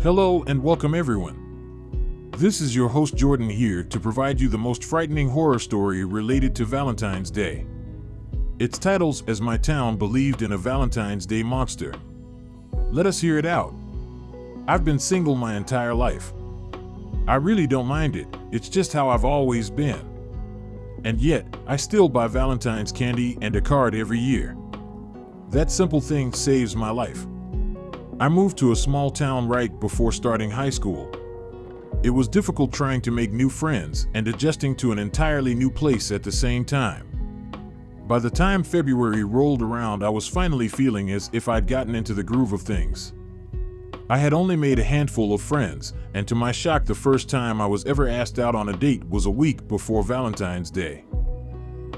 Hello and welcome everyone. This is your host Jordan here to provide you the most frightening horror story related to Valentine's Day. Its titles As My Town Believed in a Valentine's Day Monster. Let us hear it out. I've been single my entire life. I really don't mind it, it's just how I've always been. And yet, I still buy Valentine's candy and a card every year. That simple thing saves my life. I moved to a small town right before starting high school. It was difficult trying to make new friends and adjusting to an entirely new place at the same time. By the time February rolled around, I was finally feeling as if I'd gotten into the groove of things. I had only made a handful of friends, and to my shock, the first time I was ever asked out on a date was a week before Valentine's Day.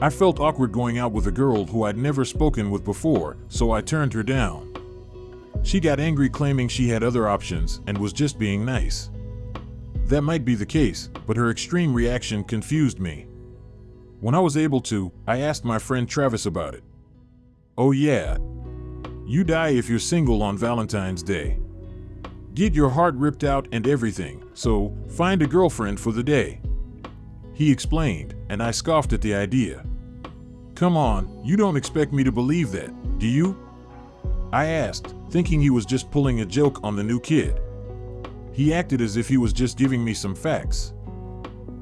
I felt awkward going out with a girl who I'd never spoken with before, so I turned her down. She got angry, claiming she had other options and was just being nice. That might be the case, but her extreme reaction confused me. When I was able to, I asked my friend Travis about it. "Oh yeah, you die if you're single on Valentine's Day. Get your heart ripped out and everything, so find a girlfriend for the day," he explained, and I scoffed at the idea. "Come on, you don't expect me to believe that, do you?" I asked, thinking he was just pulling a joke on the new kid. He acted as if he was just giving me some facts.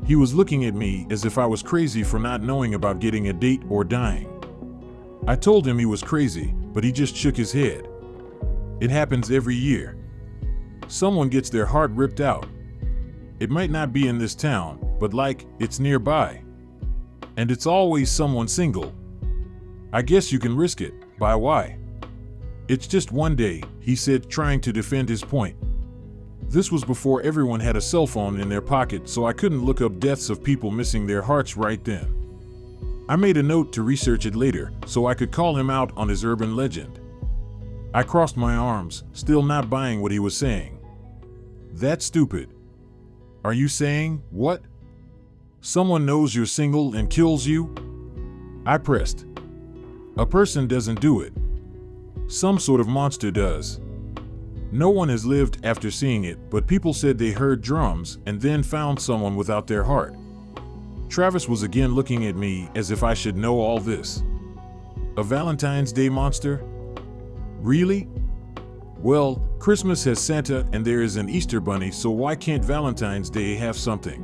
He was looking at me as if I was crazy for not knowing about getting a date or dying. I told him he was crazy, but he just shook his head. It happens every year. Someone gets their heart ripped out. It might not be in this town, but it's nearby. And it's always someone single. I guess you can risk it, by why? "It's just one day," he said, trying to defend his point. This was before everyone had a cell phone in their pocket, so I couldn't look up deaths of people missing their hearts right then. I made a note to research it later, so I could call him out on his urban legend. I crossed my arms, still not buying what he was saying. "That's stupid. Are you saying, what? Someone knows you're single and kills you?" I pressed. "A person doesn't do it. Some sort of monster does. No one has lived after seeing it, but people said they heard drums and then found someone without their heart." Travis was again looking at me as if I should know all this. "A Valentine's Day monster? Really? Well, Christmas has Santa and there is an Easter bunny, so why can't Valentine's Day have something?"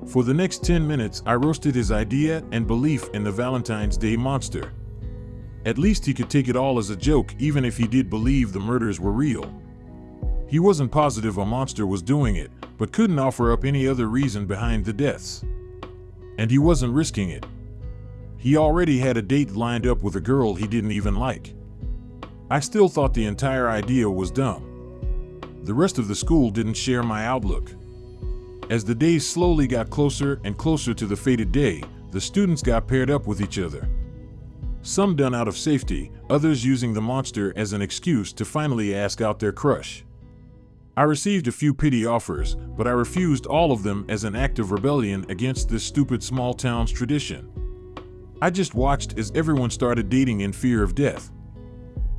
For the next 10 minutes, I roasted his idea and belief in the Valentine's Day monster. At least he could take it all as a joke, even if he did believe the murders were real. He wasn't positive a monster was doing it, but couldn't offer up any other reason behind the deaths. And he wasn't risking it. He already had a date lined up with a girl he didn't even like. I still thought the entire idea was dumb. The rest of the school didn't share my outlook. As the days slowly got closer and closer to the fated day, the students got paired up with each other. Some done out of safety, others using the monster as an excuse to finally ask out their crush. I received a few pity offers, but I refused all of them as an act of rebellion against this stupid small town's tradition. I just watched as everyone started dating in fear of death.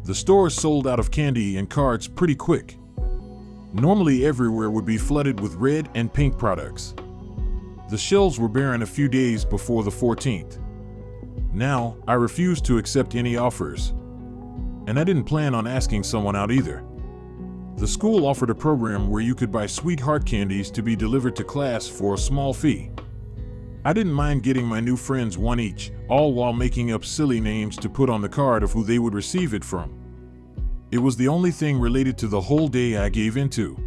The stores sold out of candy and cards pretty quick. Normally everywhere would be flooded with red and pink products. The shelves were barren a few days before the 14th. Now, I refused to accept any offers. And I didn't plan on asking someone out either. The school offered a program where you could buy sweetheart candies to be delivered to class for a small fee. I didn't mind getting my new friends one each, all while making up silly names to put on the card of who they would receive it from. It was the only thing related to the whole day I gave into.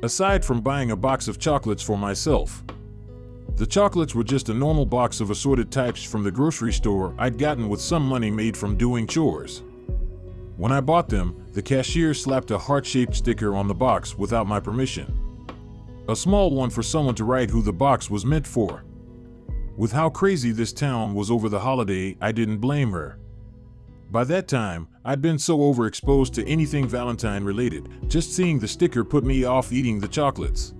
Aside from buying a box of chocolates for myself. The chocolates were just a normal box of assorted types from the grocery store I'd gotten with some money made from doing chores. When I bought them, the cashier slapped a heart-shaped sticker on the box without my permission. A small one for someone to write who the box was meant for. With how crazy this town was over the holiday, I didn't blame her. By that time, I'd been so overexposed to anything Valentine related, just seeing the sticker put me off eating the chocolates.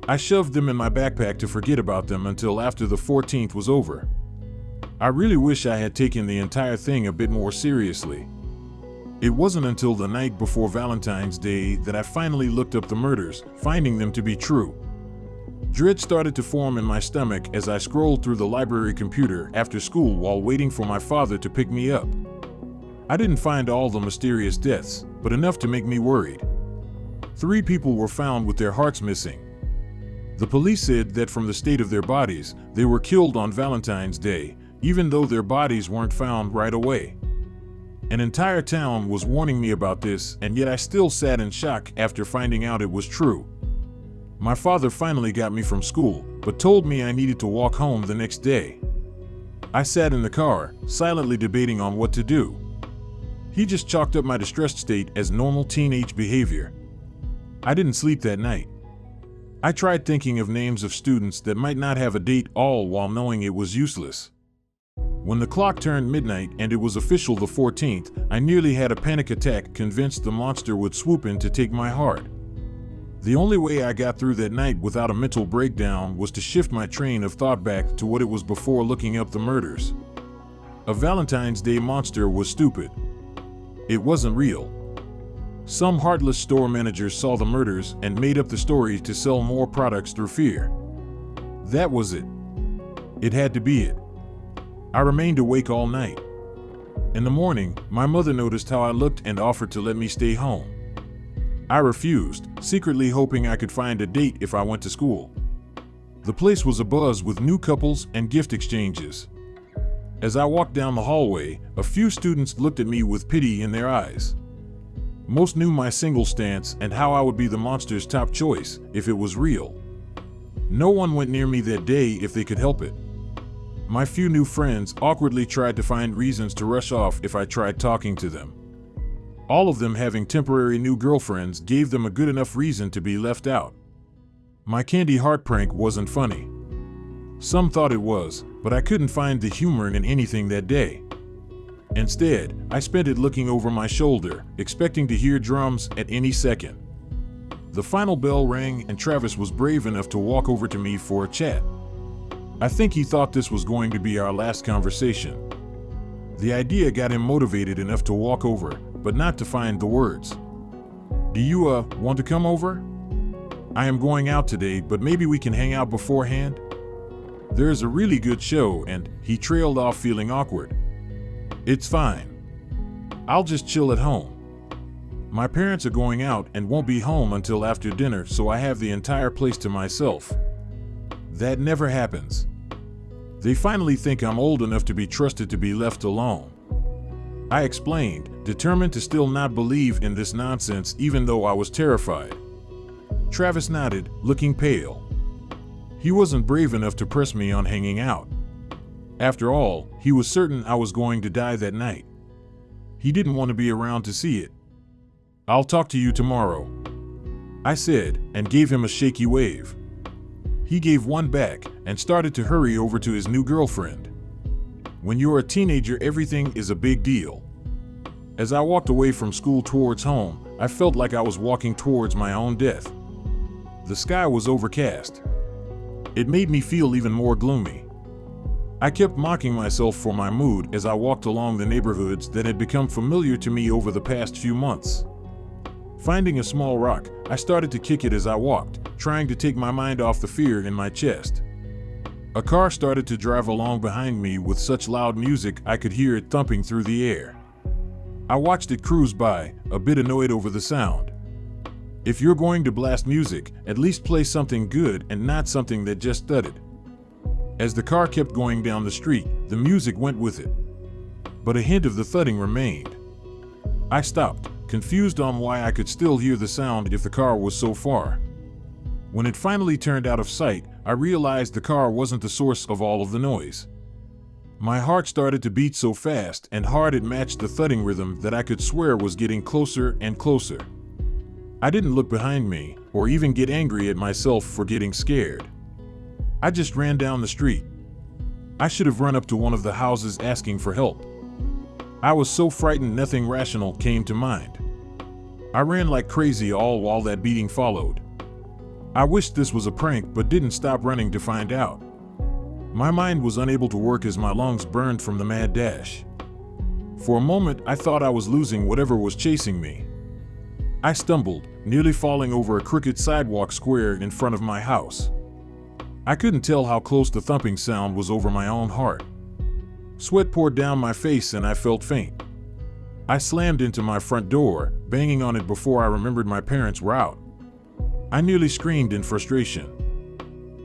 I shoved them in my backpack to forget about them until after the 14th was over. I really wish I had taken the entire thing a bit more seriously. It wasn't until the night before Valentine's Day that I finally looked up the murders, finding them to be true. Dread started to form in my stomach as I scrolled through the library computer after school while waiting for my father to pick me up. I didn't find all the mysterious deaths, but enough to make me worried. 3 people were found with their hearts missing. The police said that from the state of their bodies, they were killed on Valentine's Day, even though their bodies weren't found right away. An entire town was warning me about this, and yet I still sat in shock after finding out it was true. My father finally got me from school, but told me I needed to walk home the next day. I sat in the car, silently debating on what to do. He just chalked up my distressed state as normal teenage behavior. I didn't sleep that night. I tried thinking of names of students that might not have a date, all while knowing it was useless. When the clock turned midnight and it was official the 14th, I nearly had a panic attack, convinced the monster would swoop in to take my heart. The only way I got through that night without a mental breakdown was to shift my train of thought back to what it was before looking up the murders. A Valentine's Day monster was stupid. It wasn't real. Some heartless store managers saw the murders and made up the story to sell more products through fear. That was it. It had to be it. I remained awake all night. In the morning, my mother noticed how I looked and offered to let me stay home. I refused, secretly hoping I could find a date if I went to school. The place was abuzz with new couples and gift exchanges. As I walked down the hallway, a few students looked at me with pity in their eyes. Most knew my single stance and how I would be the monster's top choice if it was real. No one went near me that day if they could help it. My few new friends awkwardly tried to find reasons to rush off if I tried talking to them. All of them having temporary new girlfriends gave them a good enough reason to be left out. My candy heart prank wasn't funny. Some thought it was, but I couldn't find the humor in anything that day. Instead, I spent it looking over my shoulder, expecting to hear drums at any second. The final bell rang and Travis was brave enough to walk over to me for a chat. I think he thought this was going to be our last conversation. The idea got him motivated enough to walk over, but not to find the words. "Do you, want to come over? I am going out today, but maybe we can hang out beforehand? There's a really good show," and he trailed off feeling awkward. "It's fine. I'll just chill at home. My parents are going out and won't be home until after dinner, so I have the entire place to myself." That never happens. They finally think I'm old enough to be trusted to be left alone. I explained, determined to still not believe in this nonsense even though I was terrified. Travis nodded, looking pale. He wasn't brave enough to press me on hanging out. After all, he was certain I was going to die that night. He didn't want to be around to see it. "I'll talk to you tomorrow," I said, and gave him a shaky wave. He gave one back and started to hurry over to his new girlfriend. When you're a teenager, everything is a big deal. As I walked away from school towards home, I felt like I was walking towards my own death. The sky was overcast. It made me feel even more gloomy. I kept mocking myself for my mood as I walked along the neighborhoods that had become familiar to me over the past few months. Finding a small rock, I started to kick it as I walked, trying to take my mind off the fear in my chest. A car started to drive along behind me with such loud music I could hear it thumping through the air. I watched it cruise by, a bit annoyed over the sound. If you're going to blast music, at least play something good and not something that just thudded. As the car kept going down the street, the music went with it. But a hint of the thudding remained. I stopped, confused on why I could still hear the sound if the car was so far. When it finally turned out of sight, I realized the car wasn't the source of all of the noise. My heart started to beat so fast and hard it matched the thudding rhythm that I could swear was getting closer and closer. I didn't look behind me or even get angry at myself for getting scared. I just ran down the street. I should have run up to one of the houses asking for help. I was so frightened nothing rational came to mind. I ran like crazy all while that beating followed. I wished this was a prank but didn't stop running to find out. My mind was unable to work as my lungs burned from the mad dash. For a moment, I thought I was losing whatever was chasing me. I stumbled, nearly falling over a crooked sidewalk square in front of my house. I couldn't tell how close the thumping sound was over my own heart. Sweat poured down my face and I felt faint. I slammed into my front door, banging on it before I remembered my parents were out. I nearly screamed in frustration.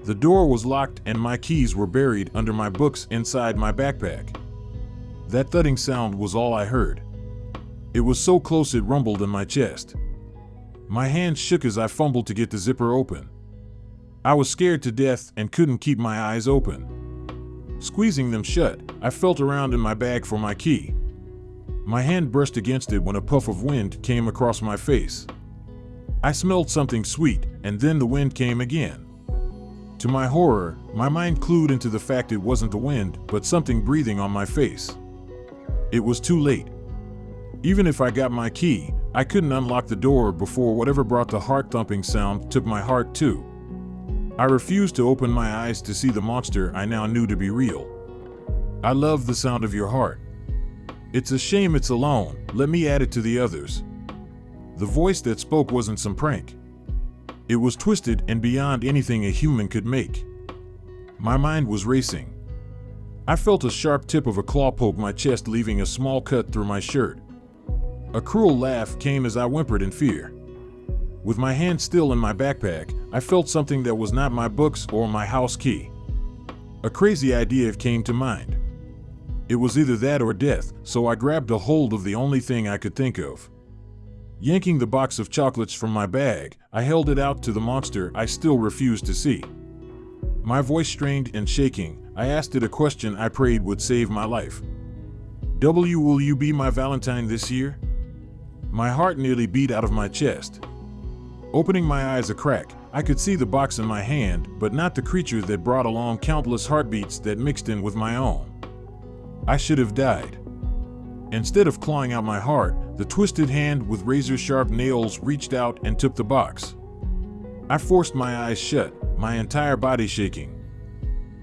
The door was locked and my keys were buried under my books inside my backpack. That thudding sound was all I heard. It was so close it rumbled in my chest. My hands shook as I fumbled to get the zipper open. I was scared to death and couldn't keep my eyes open. Squeezing them shut, I felt around in my bag for my key. My hand brushed against it when a puff of wind came across my face. I smelled something sweet, and then the wind came again. To my horror, my mind clued into the fact it wasn't the wind, but something breathing on my face. It was too late. Even if I got my key, I couldn't unlock the door before whatever brought the heart-thumping sound took my heart too. I refused to open my eyes to see the monster I now knew to be real. I love the sound of your heart. It's a shame it's alone, let me add it to the others. The voice that spoke wasn't some prank. It was twisted and beyond anything a human could make. My mind was racing. I felt a sharp tip of a claw poke my chest, leaving a small cut through my shirt. A cruel laugh came as I whimpered in fear. With my hand still in my backpack, I felt something that was not my books or my house key. A crazy idea came to mind. It was either that or death, so I grabbed a hold of the only thing I could think of. Yanking the box of chocolates from my bag, I held it out to the monster I still refused to see. My voice strained and shaking, I asked it a question I prayed would save my life. Will you be my Valentine this year? My heart nearly beat out of my chest. Opening my eyes a crack, I could see the box in my hand, but not the creature that brought along countless heartbeats that mixed in with my own. I should have died. Instead of clawing out my heart, the twisted hand with razor-sharp nails reached out and took the box. I forced my eyes shut, my entire body shaking.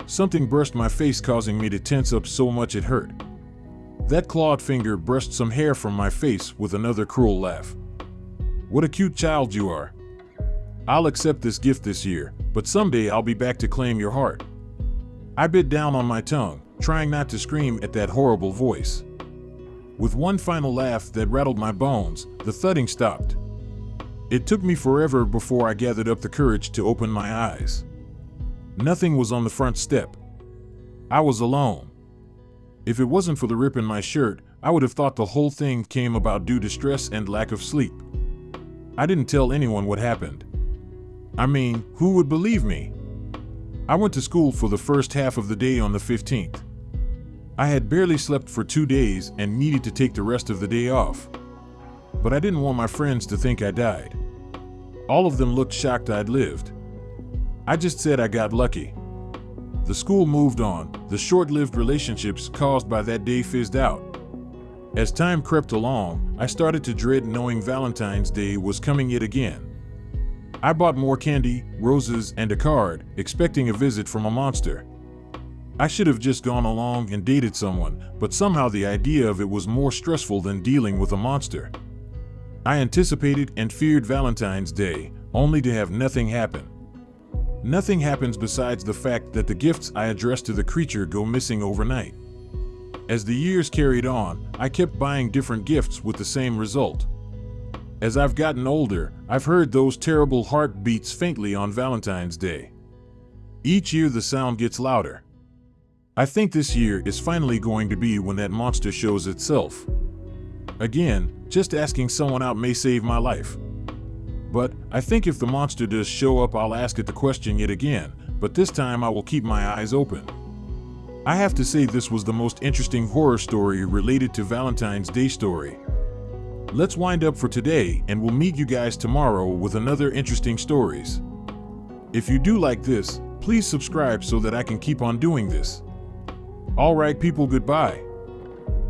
Something brushed my face, causing me to tense up so much it hurt. That clawed finger brushed some hair from my face with another cruel laugh. What a cute child you are. I'll accept this gift this year, but someday I'll be back to claim your heart. I bit down on my tongue, trying not to scream at that horrible voice. With one final laugh that rattled my bones, the thudding stopped. It took me forever before I gathered up the courage to open my eyes. Nothing was on the front step. I was alone. If it wasn't for the rip in my shirt, I would have thought the whole thing came about due to stress and lack of sleep. I didn't tell anyone what happened. I mean, who would believe me? I went to school for the first half of the day on the 15th. I had barely slept for 2 days and needed to take the rest of the day off. But I didn't want my friends to think I died. All of them looked shocked I'd lived. I just said I got lucky. The school moved on, the short-lived relationships caused by that day fizzed out. As time crept along, I started to dread knowing Valentine's Day was coming yet again. I bought more candy, roses, and a card, expecting a visit from a monster. I should have just gone along and dated someone, but somehow the idea of it was more stressful than dealing with a monster. I anticipated and feared Valentine's Day, only to have nothing happen. Nothing happens besides the fact that the gifts I addressed to the creature go missing overnight. As the years carried on, I kept buying different gifts with the same result. As I've gotten older, I've heard those terrible heartbeats faintly on Valentine's Day. Each year the sound gets louder. I think this year is finally going to be when that monster shows itself. Again, just asking someone out may save my life. But I think if the monster does show up, I'll ask it the question yet again, but this time I will keep my eyes open. I have to say this was the most interesting horror story related to Valentine's Day story. Let's wind up for today, and we'll meet you guys tomorrow with another interesting stories. If you do like this, please subscribe so that I can keep on doing this. Alright people, goodbye.